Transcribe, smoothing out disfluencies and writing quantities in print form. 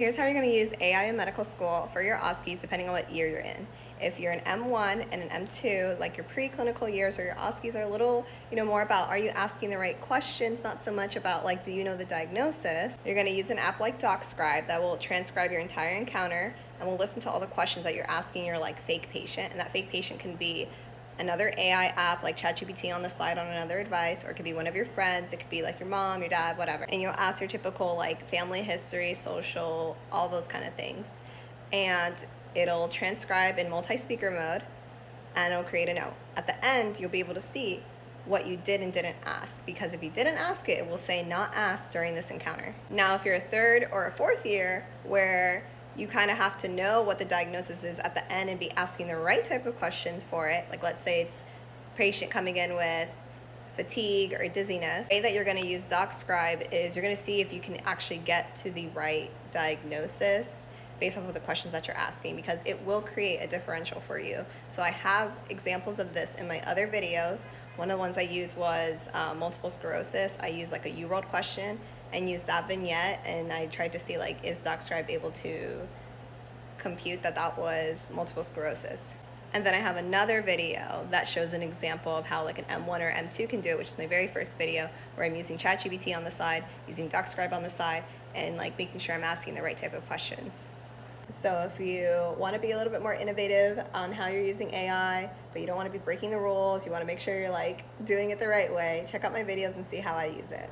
Here's how you're going to use AI in medical school for your OSCEs depending on what year you're in. If you're an M1 and an M2, like your preclinical years or your OSCEs are a little, more about are you asking the right questions, not so much about like do you know the diagnosis. You're going to use an app like Docscribe that will transcribe your entire encounter and will listen to all the questions that you're asking your like fake patient, and that fake patient can be another AI app like ChatGPT on the side on another advice, or it could be one of your friends. It could be like your mom, your dad, whatever. And you'll ask your typical like family history, social, all those kind of things. And it'll transcribe in multi-speaker mode and it'll create a note. At the end, you'll be able to see what you did and didn't ask, because if you didn't ask it, it will say not asked during this encounter. Now, if you're a third or a fourth year where you kind of have to know what the diagnosis is at the end and be asking the right type of questions for it, like let's say it's patient coming in with fatigue or dizziness, the way that you're going to use Docscribe is you're going to see if you can actually get to the right diagnosis based off of the questions that you're asking, because it will create a differential for you. So I have examples of this in my other videos. One of the ones I used was multiple sclerosis. I used like a UWorld question and used that vignette, and I tried to see like, is Docscribe able to compute that that was multiple sclerosis? And then I have another video that shows an example of how like an M1 or M2 can do it, which is my very first video, where I'm using ChatGPT on the side, using Docscribe on the side, and like making sure I'm asking the right type of questions. So if you want to be a little bit more innovative on how you're using AI, but you don't want to be breaking the rules, you want to make sure you're like doing it the right way, check out my videos and see how I use it.